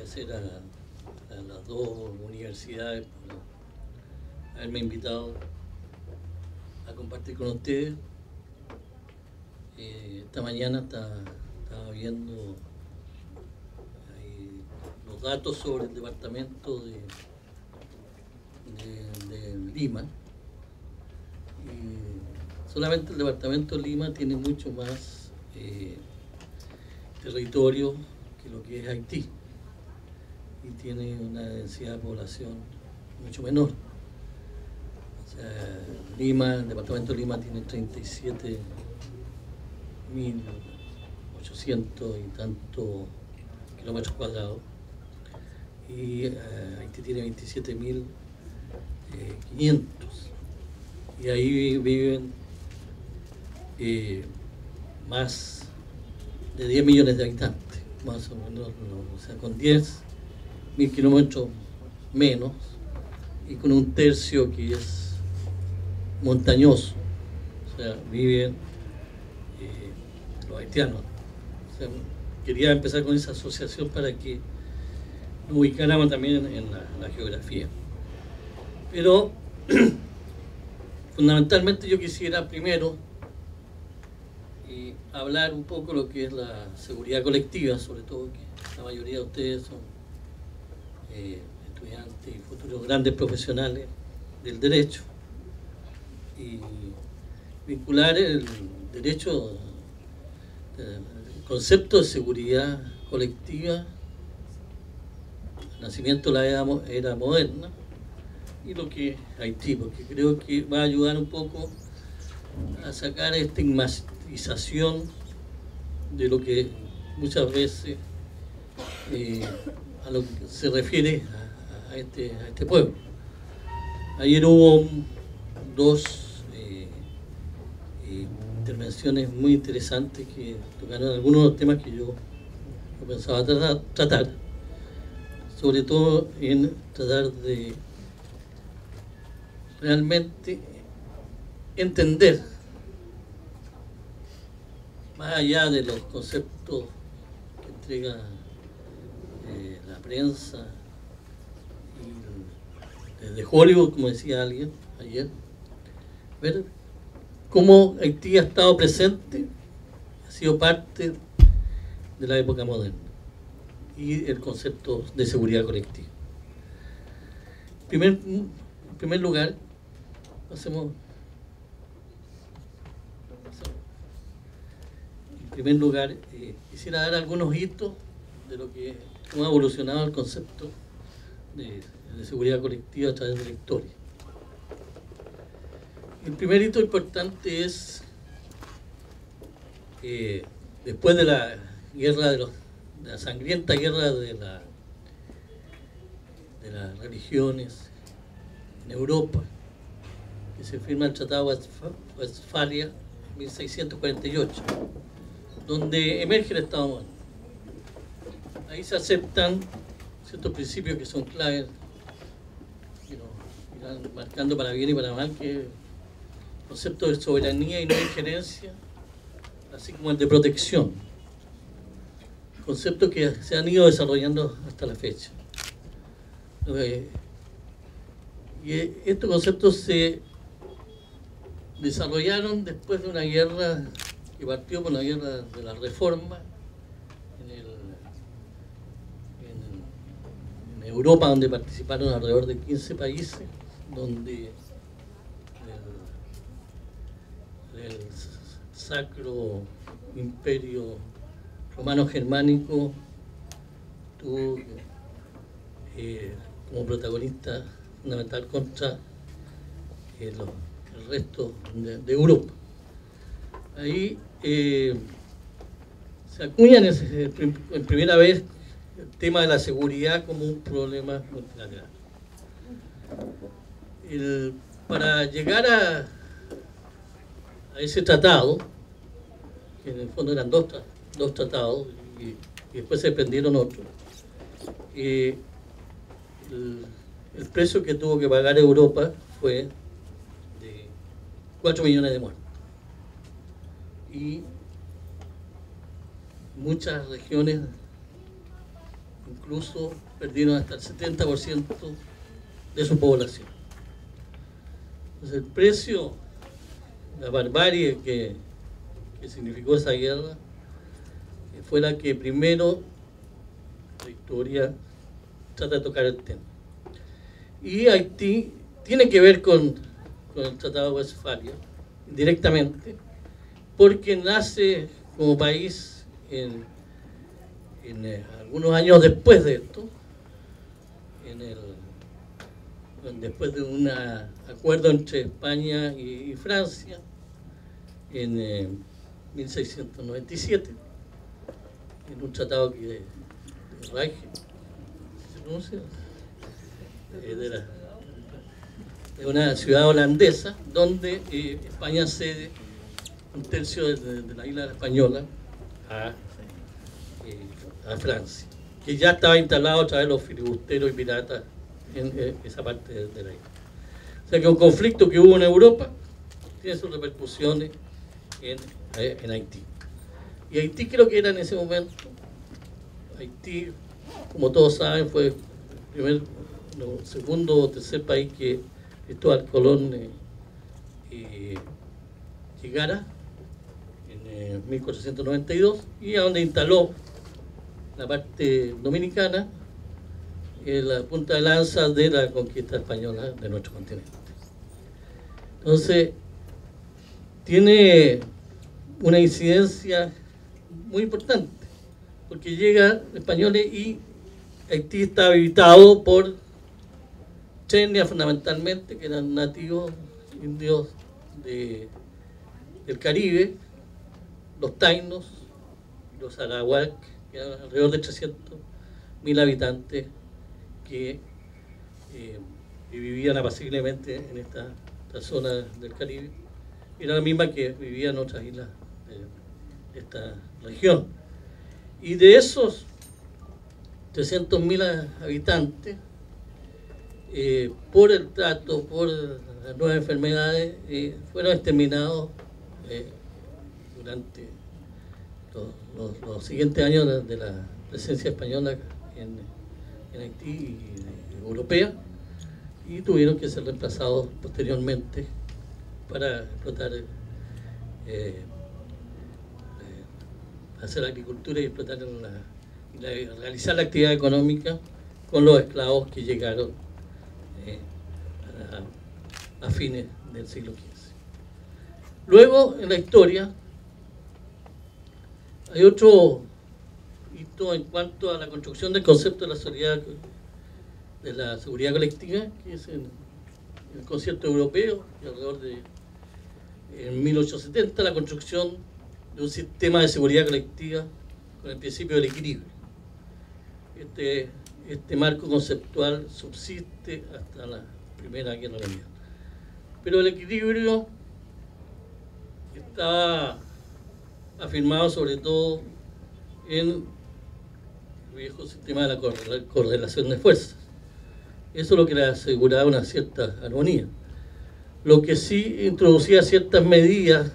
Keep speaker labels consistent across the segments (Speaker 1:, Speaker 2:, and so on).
Speaker 1: agradecer a las dos universidades por haberme invitado a compartir con ustedes. Esta mañana estaba viendo ahí los datos sobre el departamento de Lima, y solamente el departamento de Lima tiene mucho más territorio que lo que es Haití, y tiene una densidad de población mucho menor. O sea, Lima, el departamento de Lima tiene 37.800 y tantos kilómetros cuadrados, y Haití tiene 27.500, y ahí viven más de 10 millones de habitantes, más o menos, o sea, con 10.000 kilómetros menos, y con un tercio que es montañoso. O sea, viven los haitianos. O sea, quería empezar con esa asociación para que nos ubicáramos también en la geografía. Pero fundamentalmente yo quisiera primero hablar un poco de lo que es la seguridad colectiva, sobre todo que la mayoría de ustedes son estudiantes y futuros grandes profesionales del derecho, y vincular el derecho, el concepto de seguridad colectiva, el nacimiento de la era moderna, y lo que es Haití, porque creo que va a ayudar un poco a sacar estigmatización de lo que muchas veces a lo que se refiere a este pueblo. Ayer hubo dos intervenciones muy interesantes que tocaron algunos de los temas que yo pensaba tratar, sobre todo en tratar de realmente entender, más allá de los conceptos que entrega la prensa, y desde Hollywood, como decía alguien ayer, ver cómo Haití ha estado presente, ha sido parte de la época moderna, y el concepto de seguridad colectiva. En primer lugar, quisiera dar algunos hitos de lo que ha evolucionado el concepto de seguridad colectiva a través de la historia. El primer hito importante es después de la guerra de la sangrienta guerra de las religiones en Europa, que se firma el Tratado de Westfalia en 1648, donde emerge el Estado moderno. Ahí se aceptan ciertos principios que son claves, que nos irán marcando para bien y para mal, que el concepto de soberanía y no injerencia, así como el de protección, conceptos que se han ido desarrollando hasta la fecha. Y estos conceptos se desarrollaron después de una guerra que partió por la guerra de la Reforma en Europa, donde participaron alrededor de 15 países, donde el Sacro Imperio Romano Germánico tuvo como protagonista fundamental contra el resto de Europa. Ahí se acuña en primera vez el tema de la seguridad como un problema multilateral. Para llegar a ese tratado, que en el fondo eran dos tratados, y después se prendieron otros, el precio que tuvo que pagar Europa fue de 4 millones de muertos. Y muchas regiones incluso perdieron hasta el 70% de su población. Entonces el precio, la barbarie que significó esa guerra, fue la que primero la historia trata de tocar el tema. Y Haití tiene que ver con el Tratado de Westfalia, directamente, porque nace como país en algunos años después de esto, después de un acuerdo entre España y Francia en 1697, en un tratado de Reich, ¿se pronuncia? De una ciudad holandesa, donde España cede un tercio de la isla española a Francia, que ya estaba instalado a través de los filibusteros y piratas en esa parte de la isla. O sea que un conflicto que hubo en Europa tiene sus repercusiones en Haití. Y Haití creo que era en ese momento, Haití, como todos saben, fue el segundo o tercer país que Cristóbal Colón llegara en 1492, y a donde instaló la parte dominicana, la punta de lanza de la conquista española de nuestro continente. Entonces, tiene una incidencia muy importante, porque llegan españoles y Haití está habitado por etnias fundamentalmente, que eran nativos indios del Caribe, los tainos, los arawak, que eran alrededor de 300.000 habitantes que vivían apaciblemente en esta zona del Caribe. Era la misma que vivía en otras islas de esta región. Y de esos 300.000 habitantes, por el trato, por las nuevas enfermedades, fueron exterminados durante los siguientes años de la presencia española en Haití y europea, y tuvieron que ser reemplazados posteriormente para explotar, hacer agricultura y explotar realizar la actividad económica con los esclavos que llegaron a fines del siglo XV. Luego, en la historia, hay otro hito en cuanto a la construcción del concepto de la seguridad colectiva, que es el concierto europeo, y alrededor en 1870, la construcción de un sistema de seguridad colectiva con el principio del equilibrio. Este marco conceptual subsiste hasta la Primera Guerra Mundial. Pero el equilibrio está afirmado sobre todo en el viejo sistema de la correlación de fuerzas. Eso es lo que le aseguraba una cierta armonía. Lo que sí introducía ciertas medidas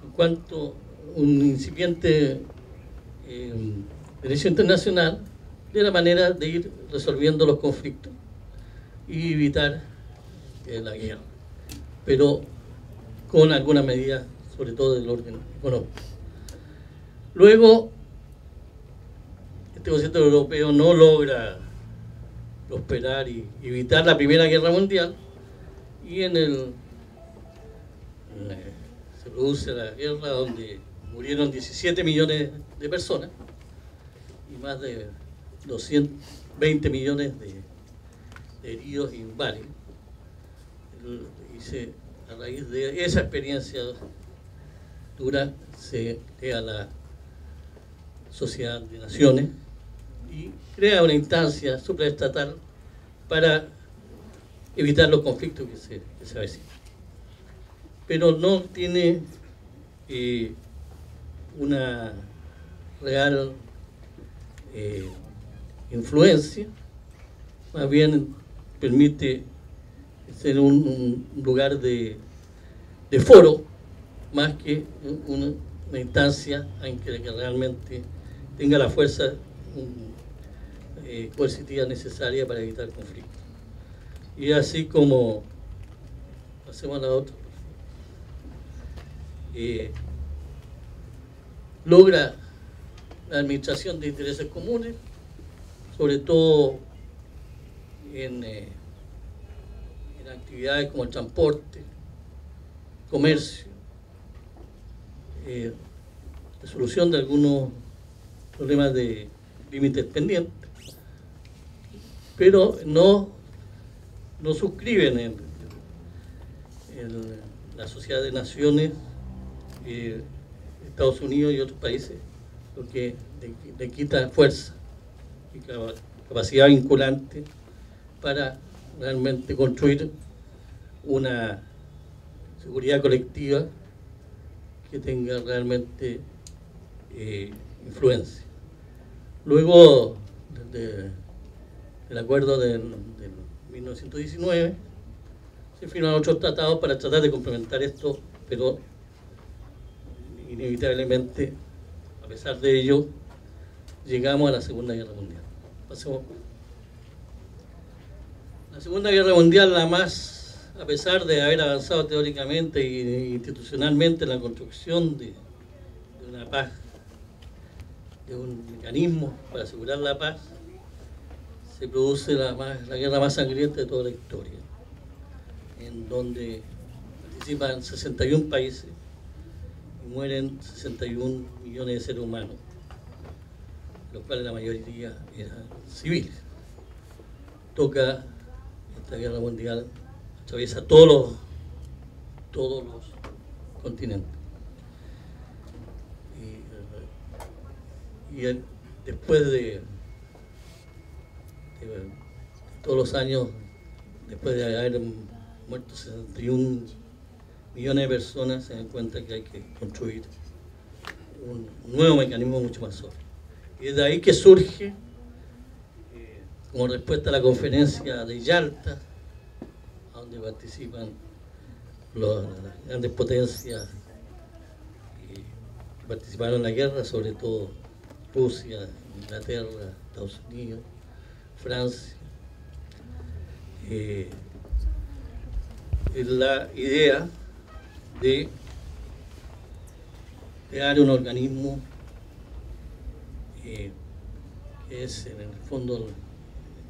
Speaker 1: en cuanto a un incipiente derecho internacional, de la manera de ir resolviendo los conflictos y evitar la guerra, pero con algunas medidas, sobre todo del orden económico. Luego, este concierto europeo no logra prosperar y evitar la Primera Guerra Mundial, y se produce la guerra donde murieron 17 millones de personas y más de 220 millones de heridos y inválidos. Y a raíz de esa experiencia dura se crea la Sociedad de Naciones y crea una instancia supraestatal para evitar los conflictos que se avecinan. Pero no tiene una real influencia, más bien permite ser un lugar de foro, más que una instancia en que realmente tenga la fuerza coercitiva necesaria para evitar conflictos. Y así como pasemos a la otra, logra la administración de intereses comunes, sobre todo en actividades como el transporte, comercio, resolución de algunos problemas de límites pendientes, pero no suscriben en la Sociedad de Naciones, Estados Unidos y otros países, lo que le quita fuerza y capacidad vinculante para realmente construir una seguridad colectiva que tenga realmente influencia. Luego del acuerdo del 1919 se firman otros tratados para tratar de complementar esto, pero inevitablemente, a pesar de ello, llegamos a la Segunda Guerra Mundial. Pasemos. La Segunda Guerra Mundial, la más, a pesar de haber avanzado teóricamente e institucionalmente en la construcción de una paz, de un mecanismo para asegurar la paz, se produce la guerra más sangrienta de toda la historia, en donde participan 61 países y mueren 61 millones de seres humanos, de los cuales la mayoría eran civiles. Toca esta guerra mundial, atraviesa todos los continentes. Y después de todos los años, después de haber muerto 61 millones de personas, se dan cuenta que hay que construir un nuevo mecanismo mucho más sólido. Y es de ahí que surge, como respuesta a la conferencia de Yalta, donde participan las grandes potencias que participaron en la guerra, sobre todo Rusia, Inglaterra, Estados Unidos, Francia. Es la idea de crear un organismo que es en el fondo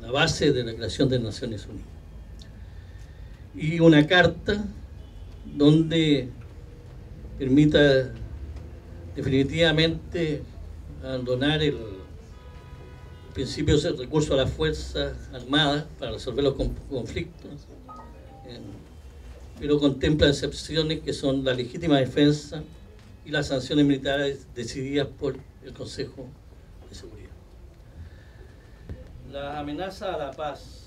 Speaker 1: la base de la creación de Naciones Unidas. Y una carta donde permita definitivamente abandonar el principio del recurso a las fuerzas armadas para resolver los conflictos, pero contempla excepciones que son la legítima defensa y las sanciones militares decididas por el Consejo de Seguridad. La amenaza a la paz